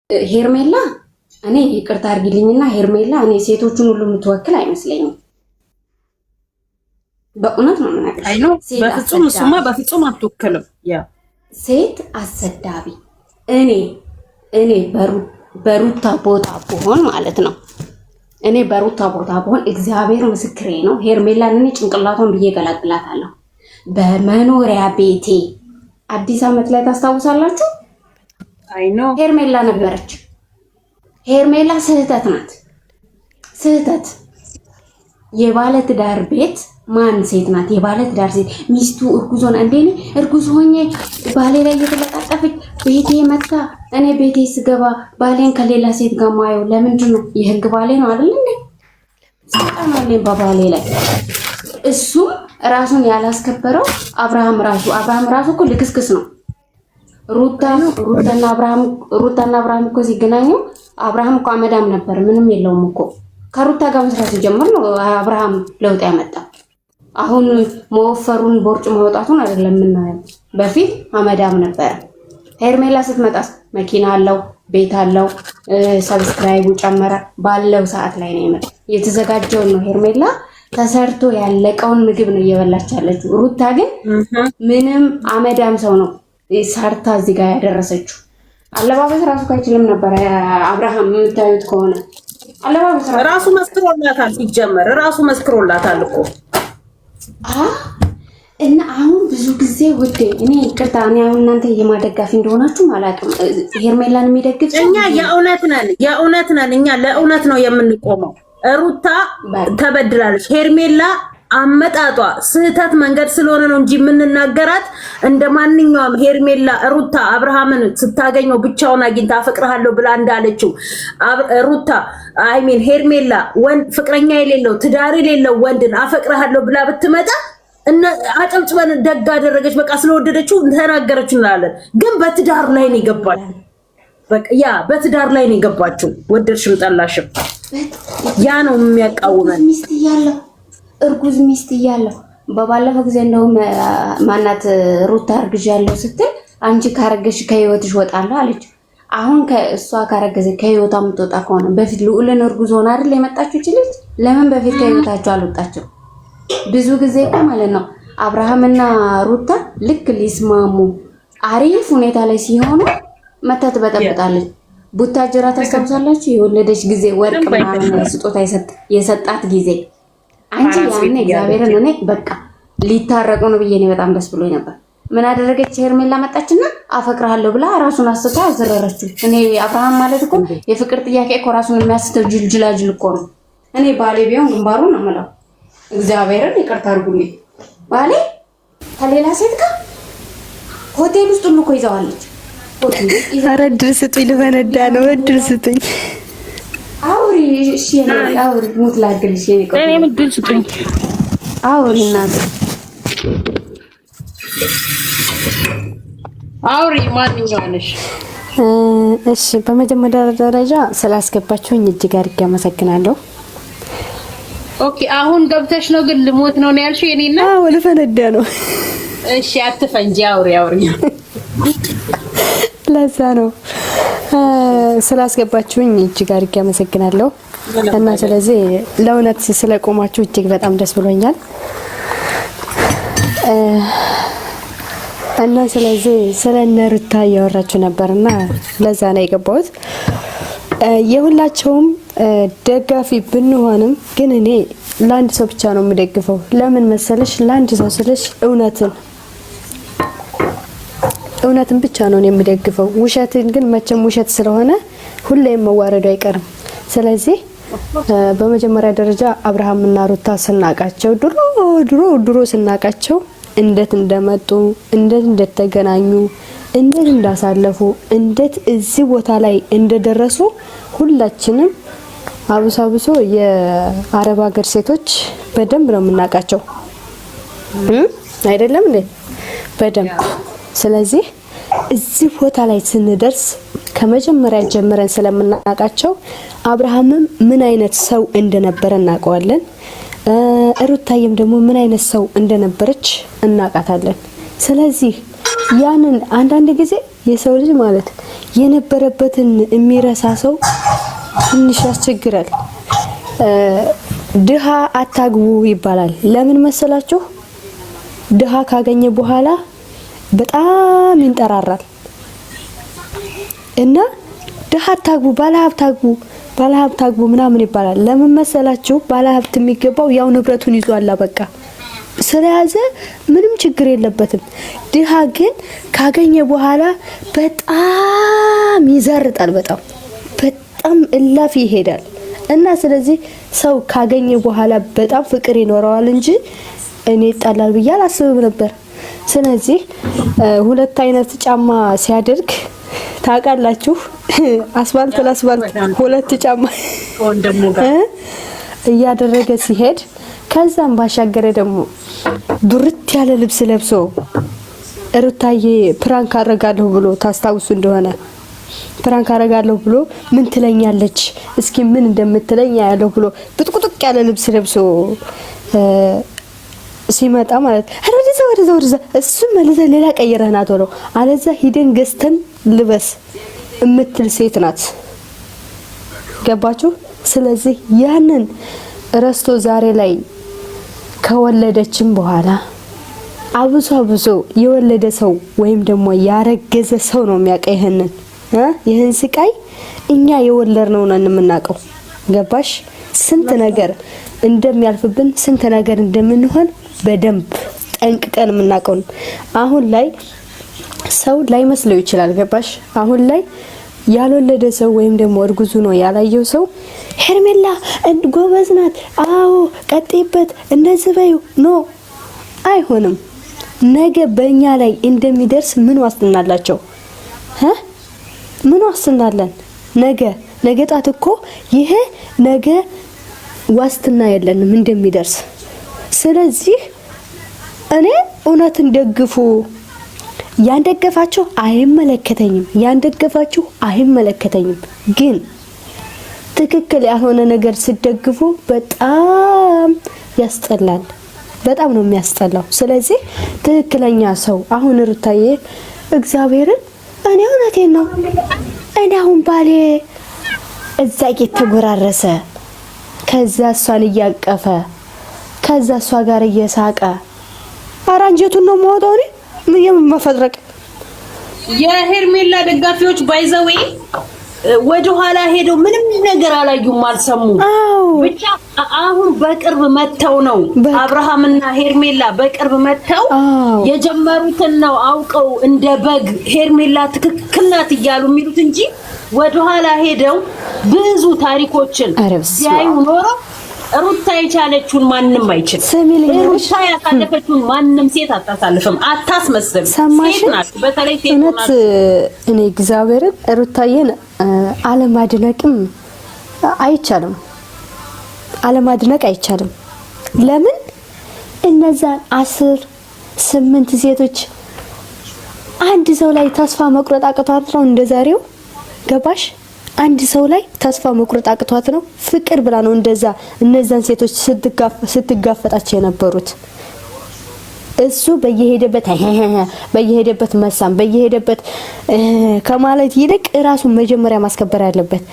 ሄርሜላ እኔ ይቅርታ አድርጊልኝና ሄርሜላ እኔ ሴቶቹን ሁሉ የምትወክል አይመስለኝም። በእውነት ነው የምነግርሽ። አይ ነው በፍጹም እሱማ በፍጹም አትወክልም። ያ ሴት አሰዳቢ እኔ በሩታ ቦታ ብሆን ማለት ነው። እኔ በሩታ ቦታ ብሆን እግዚአብሔር ምስክሬ ነው። ሄርሜላን እኔ ጭንቅላቷን ብዬ ገላግላታለሁ። በመኖሪያ ቤቴ አዲስ ዓመት ላይ ታስታውሳላችሁ? አይ ነው ሄርሜላ ነበረች። ሄርሜላ ስህተት ናት። ስህተት የባለ ትዳር ቤት ማን ሴት ናት? የባለ ትዳር ሴት ሚስቱ እርጉዝ ሆና እንደኔ እርጉዝ ሆኜ ባሌ ላይ እየተለጣጠፈች ቤቴ መታ እኔ ቤቴ ስገባ ባሌን ከሌላ ሴት ጋር ማየው ለምንድን ነው? የህግ ባሌ ነው አይደል እንዴ? ሰጣን አለኝ በባሌ ላይ እሱ ራሱን ያላስከበረው አብርሃም ራሱ እኮ ልክስክስ ነው። ሩታና አብርሃም እኮ ሲገናኙ አብርሃም እኮ አመዳም ነበር፣ ምንም የለውም እኮ ከሩታ ጋር መስራት ሲጀምር ነው አብርሃም ለውጥ ያመጣ። አሁን መወፈሩን ቦርጭ ማውጣቱን አይደለም የምናየው፣ በፊት አመዳም ነበር። ሄርሜላ ስትመጣስ መኪና አለው፣ ቤት አለው፣ ሰብስክራይቡ ጨመረ። ባለው ሰዓት ላይ ነው የመጣው። የተዘጋጀውን ነው ሄርሜላ ተሰርቶ ያለቀውን ምግብ ነው እየበላች ያለችው። ሩታ ግን ምንም አመዳም ሰው ነው ሰርታ እዚህ ጋር ያደረሰችው። አለባበስ ራሱ አይችልም ነበር አብርሃም። የምታዩት ከሆነ አለባበስ ራሱ መስክሮላታል። ሲጀመር ራሱ መስክሮላታል እኮ እና አሁን ብዙ ጊዜ ውዴ እኔ ይቅርታ እኔ አሁን እናንተ የማደጋፊ እንደሆናችሁ አላውቅም። ሄርሜላን የሚደግፍ እኛ የእውነት ነን። እኛ ለእውነት ነው የምንቆመው። ሩታ ተበድላለች። ሄርሜላ አመጣጧ ስህተት መንገድ ስለሆነ ነው እንጂ የምንናገራት እንደ ማንኛውም ሄርሜላ ሩታ አብርሃምን ስታገኘው ብቻውን አግኝታ አፈቅርሃለሁ ብላ እንዳለችው ሩታ አይሚን ሄርሜላ ወንድ ፍቅረኛ የሌለው ትዳር የሌለው ወንድን አፈቅርሃለሁ ብላ ብትመጣ እና አጨብጭበን ደግ አደረገች በቃ ስለወደደችው ተናገረች እንላለን። ግን በትዳር ላይ ነው የገባች። በቃ ያ በትዳር ላይ ነው የገባችው። ወደድሽም ጠላሽም ያ ነው የሚያቃውመን። ሚስት እያለሁ እርጉዝ ሚስት እያለሁ በባለፈው ጊዜ እንደውም ማናት ሩታ አርግዣለሁ ስትል አንቺ ካረገሽ ከህይወትሽ ወጣለሁ አለች። አሁን ከእሷ ካረገዘ ከህይወቷ የምትወጣ ከሆነ በፊት ልዑልን እርጉዝ ሆና አይደል የመጣችው ይችላል። ለምን በፊት ከህይወታቸው አልወጣቸው? ብዙ ጊዜ እኮ ማለት ነው አብርሃምና ሩታ ልክ ሊስማሙ አሪፍ ሁኔታ ላይ ሲሆኑ መታ ትበጠብጣለች። ቡታጅራ ታስታውሳላችሁ? የወለደች ጊዜ ወርቅ ምናምን ስጦታ የሰጣት ጊዜ አንቺ ያኔ እግዚአብሔርን እኔ በቃ ሊታረቁ ነው ብዬ እኔ በጣም ደስ ብሎኝ ነበር። ምን አደረገች? ሄርሜላ መጣችና አፈቅርሃለሁ ብላ ራሱን አስታ አዘረረችው። እኔ አብርሃም ማለት እኮ የፍቅር ጥያቄ እኮ ራሱን የሚያስተው ጅልጅላጅል እኮ ነው። እኔ ባሌ ቢሆን ግንባሩን ነው የምለው። እግዚአብሔርን ይቅርታ አድርጉልኝ። ባሌ ከሌላ ሴት ጋር ሆቴል ውስጥ ሁሉ እኮ ይዘዋለች። ኧረ እድል ስጡኝ፣ ልፈነዳ ነው። እድል ስጡኝ። አውሪ እሺ፣ አውሪ ሙት ላግልሽ። እኔም እድል ስጡኝ። አውሪ እናት አውሪ። ማንኛው ነሽ? እሺ፣ በመጀመሪያ ደረጃ ስላስገባችሁኝ እጅግ አድርጌ አመሰግናለሁ። ኦኬ፣ አሁን ገብተሽ ነው ግን ልሞት ነው ያልሽው? የኔና አዎ፣ ልፈነዳ ነው። እሺ፣ አትፈንጂ። አውሪ። ለዛ ነው ስላስገባችሁኝ እጅግ አድርጌ አመሰግናለሁ። እና ስለዚህ ለእውነት ስለቆማችሁ እጅግ በጣም ደስ ብሎኛል። እና ስለዚህ ስለነ ሩታ እያወራችሁ ነበርና ለዛ ነው የገባሁት። የሁላቸውም ደጋፊ ብንሆንም ግን እኔ ለአንድ ሰው ብቻ ነው የምደግፈው። ለምን መሰለሽ? ለአንድ ሰው ስለሽ እውነትን ብቻ ነው የምደግፈው። ውሸትን ግን መቼም ውሸት ስለሆነ ሁሌም መዋረዱ አይቀርም። ስለዚህ በመጀመሪያ ደረጃ አብርሃምና ሩታ ስናቃቸው ድሮ ስናቃቸው እንዴት እንደመጡ፣ እንዴት እንደተገናኙ፣ እንዴት እንዳሳለፉ፣ እንዴት እዚህ ቦታ ላይ እንደደረሱ ሁላችንም አብሶ የአረብ ሀገር ሴቶች በደንብ ነው የምናቃቸው አይደለም እንዴ? በደንብ። ስለዚህ እዚህ ቦታ ላይ ስንደርስ ከመጀመሪያ ጀምረን ስለምናቃቸው አብርሃምም ምን አይነት ሰው እንደነበረ እናውቀዋለን። ሩታዬም ደግሞ ምን አይነት ሰው እንደነበረች እናቃታለን። ስለዚህ ያንን አንዳንድ ጊዜ የሰው ልጅ ማለት የነበረበትን የሚረሳ ሰው ትንሽ ያስቸግራል። ድሃ አታግቡ ይባላል። ለምን መሰላችሁ? ድሃ ካገኘ በኋላ በጣም ይንጠራራል እና ድሃ አታግቡ፣ ባለሀብት አግቡ ምናምን ይባላል። ለምን መሰላችሁ? ባለሀብት የሚገባው ያው ንብረቱን ይዟል በቃ ስለያዘ ምንም ችግር የለበትም። ድሃ ግን ካገኘ በኋላ በጣም ይዘርጣል፣ በጣም እላፊ ይሄዳል እና ስለዚህ ሰው ካገኘ በኋላ በጣም ፍቅር ይኖረዋል እንጂ እኔ ይጣላል ብዬ አላስብም ነበር። ስለዚህ ሁለት አይነት ጫማ ሲያደርግ ታውቃላችሁ፣ አስፋልት ለአስፋልት ሁለት ጫማ ወንደሙ ጋር እያደረገ ሲሄድ ከዛም ባሻገረ ደግሞ ዱርት ያለ ልብስ ለብሶ ሩታዬ ፕራንክ አረጋለሁ ብሎ ታስታውሱ እንደሆነ ፕራንክ አረጋለሁ ብሎ ምን ትለኛለች እስኪ ምን እንደምትለኝ ያለው ብሎ ብጥቁጥቅ ያለ ልብስ ለብሶ ሲመጣ ማለት ወደዛ እሱ መልሰ ሌላ ቀይረህና ቶሎ አለዛ ሂደን ገዝተን ልበስ እምትል ሴት ናት። ገባችሁ? ስለዚህ ያንን ረስቶ ዛሬ ላይ ከወለደችም በኋላ አብሶ የወለደ ሰው ወይም ደግሞ ያረገዘ ሰው ነው የሚያቀው ይሄን ስቃይ እኛ የወለድነው ነን የምናቀው። ገባሽ? ስንት ነገር እንደሚያልፍብን ስንት ነገር እንደምንሆን በደንብ ጠንቅቀን የምናቀው። አሁን ላይ ሰው ላይ መስለው ይችላል። ገባሽ? አሁን ላይ ያልወለደ ሰው ወይም ደግሞ እርጉዙ ነው ያላየው ሰው ሄርሜላ ጎበዝ ናት፣ አዎ ቀጥይበት፣ እንደዚህ በይው ኖ አይሆንም። ነገ በእኛ ላይ እንደሚደርስ ምን ዋስትና አላቸው? ምን ዋስትና አለን? ነገ ጣት እኮ ይሄ ነገ ዋስትና የለንም እንደሚደርስ። ስለዚህ እኔ እውነትን ደግፉ። ያንደገፋችሁ አይመለከተኝም፣ ግን ትክክል ያልሆነ ነገር ሲደግፉ በጣም ያስጠላል። በጣም ነው የሚያስጠላው። ስለዚህ ትክክለኛ ሰው አሁን ሩታዬ እግዚአብሔርን እኔ እውነቴን ነው እኔ አሁን ባሌ እዛ እየተጎራረሰ ከዛ እሷን እያቀፈ ከዛ እሷ ጋር እየሳቀ አራንጀቱን ነው የማወጣው። እኔ የምመፈጥረቅ የሄርሜላ ደጋፊዎች ባይዘዌ ወደ ኋላ ሄደው ምንም ነገር አላዩም፣ አልሰሙም። ብቻ አሁን በቅርብ መተው ነው አብርሃምና ሄርሜላ በቅርብ መተው የጀመሩትን ነው አውቀው እንደ በግ ሄርሜላ ትክክል ናት እያሉ የሚሉት እንጂ ወደ ኋላ ሄደው ብዙ ታሪኮችን ያዩ ኖሮ ሩታ የቻለችውን ማንም አይችልም። ሩታ ያሳለፈችውን ማንም ሴት አታሳልፍም፣ አታስመስልም። ሴት ናት፣ በተለይ ሴት ናት። እኔ እግዚአብሔርን ሩታዬን አለማድነቅም አይቻልም፣ አለማድነቅ አይቻልም። ለምን እነዛን 8 ሴቶች አንድ ሰው ላይ ተስፋ መቁረጥ አቅቷት ነው እንደዛሬው? ገባሽ? አንድ ሰው ላይ ተስፋ መቁረጥ አቅቷት ነው ፍቅር ብላ ነው እንደዛ እነዛን ሴቶች ስትጋፈጣቸው የነበሩት። እሱ በየሄደበት መሳም በየሄደበት ከማለት ይልቅ ራሱን መጀመሪያ ማስከበር ያለበት።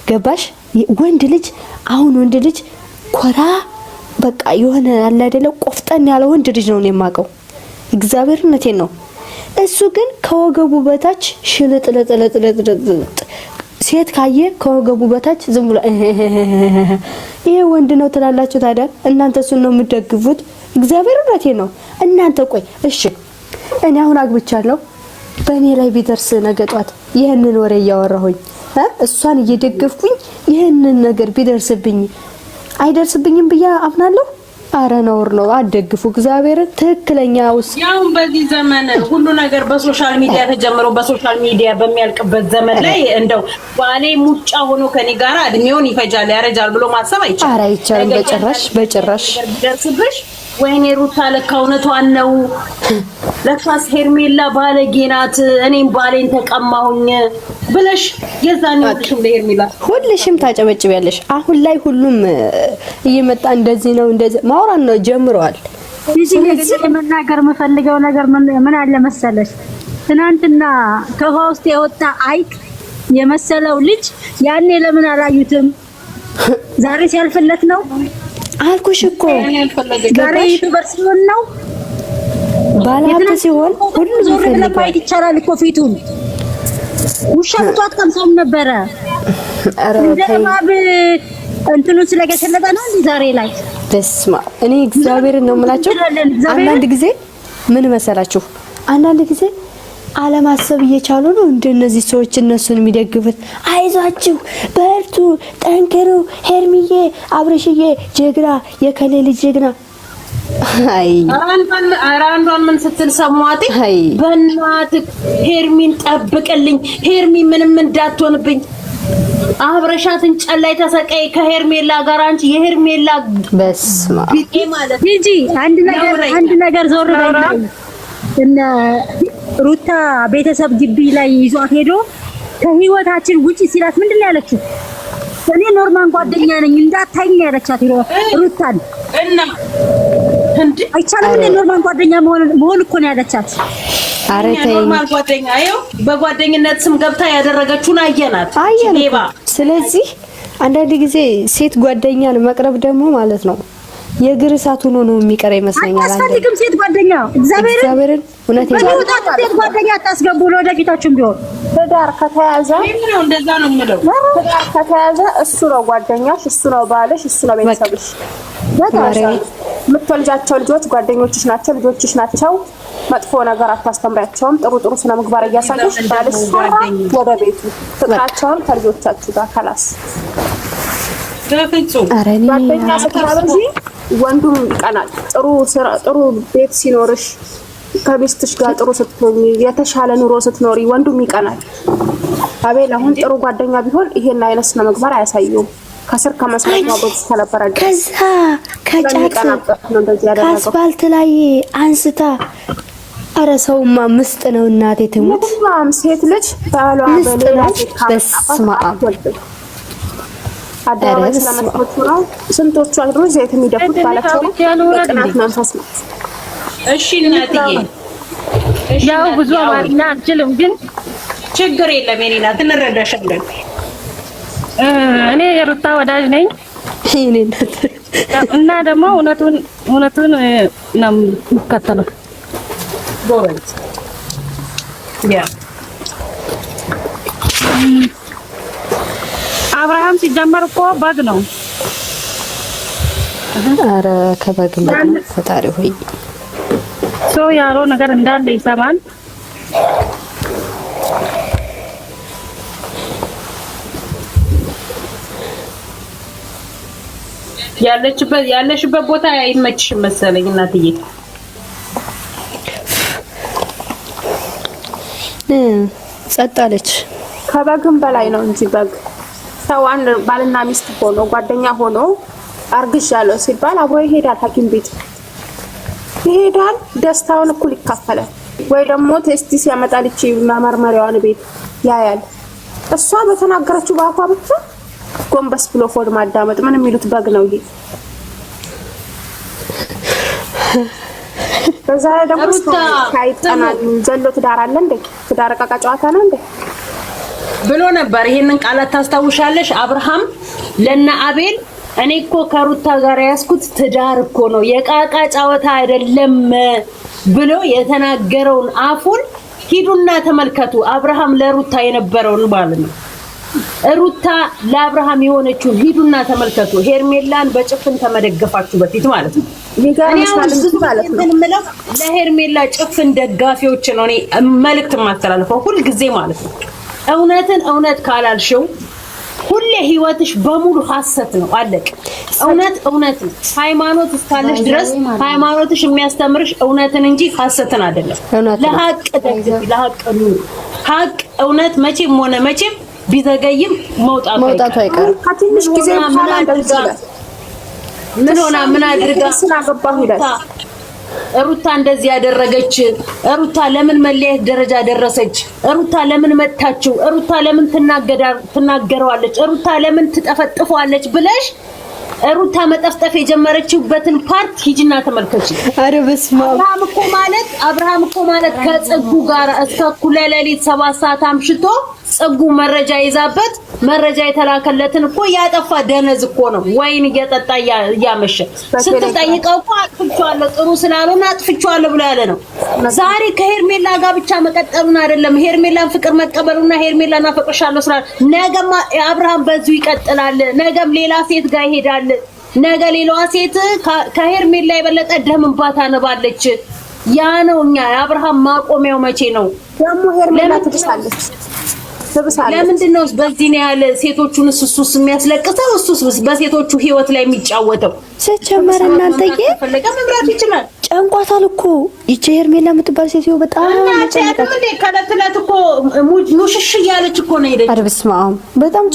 ገባሽ? ወንድ ልጅ ኮራ በቃ የሆነ ያለ አይደለ ቆፍጠን ያለ ወንድ ልጅ ነው የማቀው። እግዚአብሔርነቴን ነው። እሱ ግን ከወገቡ በታች ሽልጥለጥለጥለጥ ሴት ካየ ከወገቡ በታች ዝም ብሎ ይሄ ወንድ ነው ትላላችሁ። ታዲያ እናንተ እሱን ነው የምትደግፉት? እግዚአብሔርነቴን ነው። እናንተ ቆይ እሺ እኔ አሁን አግብቻለሁ፣ በእኔ ላይ ቢደርስ ነገ ጧት ይሄንን ወሬ እያወራሁኝ እሷን እየደገፍኩኝ ይሄንን ነገር ቢደርስብኝ አይደርስብኝም ብዬ አምናለሁ? አረ ነውር ነው። አደግፉ እግዚአብሔርን። ትክክለኛ ያው በዚህ ዘመን ሁሉ ነገር በሶሻል ሚዲያ ተጀምሮ በሶሻል ሚዲያ በሚያልቅበት ዘመን ላይ እንደው ባሌ ሙጫ ሆኖ ከኔ ጋር እድሜውን ይፈጃል ያረጃል ብሎ ማሰብ አይቻልም። አረ አይቻልም በጭራሽ። ደርስብሽ ወይኔ ሩታ ለካ እውነቷን ነው፣ ለካስ ሄርሜላ ባለጌ ናት፣ እኔም ባሌን ተቀማሁኝ ብለሽ የዛኔ ወጥሽም ለሄርሜላ ሁልሽም ታጨበጭቢያለሽ። አሁን ላይ ሁሉም እየመጣ እንደዚህ ነው እንደዚህ ማውራት ነው ጀምረዋል። ስለዚህ መናገር የምፈልገው ነገር ምን አለ መሰለሽ፣ ትናንትና ከውሃ ውስጥ የወጣ አይጥ የመሰለው ልጅ ያኔ ለምን አላዩትም? ዛሬ ሲያልፍለት ነው አልኩሽ እኮ። ዛሬ ዩቲዩበር ሲሆን ነው ባለሀብት ሲሆን ሁሉም ዞር ብለን ማየት ይቻላል እኮ ፊቱን። ውሻ ብቷት ቀምሰውም ነበረ። እንደማብ እንትኑ ስለገሰለጠ ነው እንዴ ዛሬ ላይ? በስማ እኔ እግዚአብሔርን ነው የምላችሁ። አንዳንድ ጊዜ ምን መሰላችሁ፣ አንዳንድ ጊዜ አለማሰብ እየቻሉ ነው እንደነዚህ ሰዎች እነሱን የሚደግፉት። አይዟችሁ፣ በርቱ፣ ጠንክሩ፣ ሄርሚዬ፣ አብረሽዬ ጀግና፣ የከሌ ልጅ ጀግና። አይ አራንዷን ምን ስትል ሰማዋት? በእናትህ ሄርሚን ጠብቅልኝ፣ ሄርሚ ምንም እንዳትሆንብኝ፣ አብረሻትን ጨላይ ተሰቀይ ከሄርሜላ ጋር አንቺ የሄርሜላ በስማ ቢጤ ማለት እንጂ አንድ ነገር ዞር በይ እና ሩታ ቤተሰብ ግቢ ላይ ይዟት ሄዶ ከህይወታችን ውጪ ሲላት ምንድን ነው ያለችው? እኔ ኖርማል ጓደኛ ነኝ እንዳታይኝ ያለቻት ሩታን። እና እንዴ አይቻልም እንደ ኖርማል ጓደኛ መሆን እኮ ነው ያለቻት። አረ ተይ ኖርማል ጓደኛ አየው፣ በጓደኝነት ስም ገብታ ያደረገችውን አየናት። ሌባ። ስለዚህ አንዳንድ ጊዜ ሴት ጓደኛን መቅረብ ደግሞ ማለት ነው የእግር እሳት ሆኖ ነው የሚቀር ይመስለኛል። አታስፈልግም ሴት ጓደኛ። እግዚአብሔርን እውነቴን ነው። ሴት ጓደኛ አታስገቡ ለወደፊታችሁም ቢሆን። ትዳር ከተያዘ ነው እንደዛ ነው የምለው። ትዳር ከተያዘ እሱ ነው ጓደኛሽ፣ እሱ ነው ባልሽ፣ እሱ ነው ቤተሰብሽ። የምትወልጃቸው ልጆች ጓደኞችሽ ናቸው፣ ልጆችሽ ናቸው። መጥፎ ነገር አታስተምሪያቸውም። ጥሩ ስነ ምግባር እያሳየሽ ባልሽ ወደ ቤቱ ፍቅራቸውን ከልጆቻችሁ ጋር ካላስ በፍጹም ጓደኛ ስትራበጂ ወንዱም ይቀናል። ጥሩ ቤት ሲኖርሽ ከሚስትሽ ጋር ጥሩ ስትሆኚ የተሻለ ኑሮ ስትኖሪ ወንዱም ይቀናል። አቤል አሁን ጥሩ ጓደኛ ቢሆን ይሄን አይነት ስነ ምግባር አያሳየውም። ከስር ከመስመር ማቦት ተነበረ። ከዛ ከጫት ከአስፋልት ላይ አንስታ አረ ሰውማ ምስጥ ነው እናቴ ትሙት። ሴት ልጅ ባሏ በሌላ በስማ አዳራሽ ስለመጥፎ ነው። ስንቶቹ አድሮ ዘይት የሚደፉት ባላቸው ቅናት መንፈስ ነው። እሺ እናትዬ፣ ያው ብዙ አማርኛ አልችልም፣ ግን ችግር የለም የኔ ናት፣ እንረዳሻለን። እኔ የሩታ ወዳጅ ነኝ እኔ እናት እና ደግሞ እውነቱን ነው የምከተለው። ጎበዝ ያ አብርሃም ሲጀመር እኮ በግ ነው። አረ ከበግም ፈጣሪ ሆይ ሰው ያለው ነገር እንዳለ ይሰማል። ያለሽበት ቦታ አይመችሽም መሰለኝ እናትዬ። ጸጥ አለች። ከበግም በላይ ነው እንጂ በግ ሰው አንድ ባልና ሚስት ሆኖ ጓደኛ ሆኖ አርግዣለሁ ሲባል አብሮ ይሄዳል፣ ሐኪም ቤት ይሄዳል፣ ደስታውን እኩል ይካፈላል። ወይ ደግሞ ቴስቲ ሲያመጣል እቺ ማመርመሪያዋን ቤት ያያል። እሷ በተናገረችው ባፏ ብቻ ጎንበስ ብሎ ሆድ ማዳመጥ ምን የሚሉት በግ ነው ይሄ። በዛ ደግሞ ሳይጠናል ዘሎ ትዳር አለ እንዴ? ትዳር ዕቃ ጨዋታ ነው እንዴ ብሎ ነበር። ይሄንን ቃላት ታስታውሻለሽ? አብርሃም ለና አቤል እኔ እኮ ከሩታ ጋር ያስኩት ትዳር እኮ ነው የቃቃ ጨዋታ አይደለም ብሎ የተናገረውን አፉን ሂዱና ተመልከቱ። አብርሃም ለሩታ የነበረውን ማለት ነው፣ ሩታ ለአብርሃም የሆነችው ሂዱና ተመልከቱ። ሄርሜላን በጭፍን ተመደገፋችሁ በፊት ማለት ነው። ለሄርሜላ ጭፍን ደጋፊዎች ነው እኔ መልእክት ማስተላለፈው ሁሉ ጊዜ ማለት ነው። እውነትን እውነት ካላልሽው ሁሌ ህይወትሽ በሙሉ ሐሰት ነው። አለቅ እውነት ነው። ሃይማኖት እስካለሽ ድረስ ሃይማኖትሽ የሚያስተምርሽ እውነትን እንጂ ሐሰትን አይደለም። ለሐቅ ደግፊ፣ ለሐቅ ኑሪ። ሐቅ እውነት መቼም ሆነ መቼም ቢዘገይም መውጣቱ አይቀርም። ከትንሽ ጊዜ በኋላ ምን አድርጋ ስላገባሁ ይላል ሩታ እንደዚህ ያደረገች፣ ሩታ ለምን መለየት ደረጃ ደረሰች፣ ሩታ ለምን መታችው፣ ሩታ ለምን ትናገረዋለች፣ ሩታ ለምን ትጠፈጥፈዋለች ብለሽ ሩታ መጠፍጠፍ የጀመረችበትን ፓርት ሂጅና ተመልከቺ። አረ በስመ አብ። አብርሃም እኮ ማለት ከጽጉ ጋር እስከ እኩለ ሌሊት 7 ሰዓት አምሽቶ ጽጉ መረጃ ይዛበት መረጃ የተላከለትን እኮ ያጠፋ ደነዝ እኮ ነው። ወይን እየጠጣ ያመሸ ስትጠይቀው እኮ አጥፍቻለሁ ጥሩ ስላልሆነ አጥፍቻለሁ ብሎ ያለ ነው። ዛሬ ከሄርሜላ ጋር ብቻ መቀጠሉን አይደለም ሄርሜላን ፍቅር መቀበሉና ሄርሜላን አፈቅርሻለሁ ስላል ነገም አብርሃም በዚሁ ይቀጥላል። ነገም ሌላ ሴት ጋር ይሄዳል። ነገ ሌላዋ ሴት ከሄርሜላ የበለጠ ደም እንባ ታነባለች። ያ ነው እኛ የአብርሃም ማቆሚያው መቼ ነው? ደግሞ ሄርሜላ ትብሳለች። ለምንድን ነው በዚህ ነው ያለ ሴቶቹን እሱስ የሚያስለቅሰው? እሱስ በሴቶቹ ህይወት ላይ የሚጫወተው? ሲጀመር እናንተዬ ፈለገ መምራት ይችላል። ጨንቋታል እኮ ይቺ ሄርሜላ የምትባል ሴትዮ በጣም ጨንቋታል። ከለት እኮ ሙሽሽ እያለች እኮ ነው ሄደች። ኧረ በስመ አብ በጣም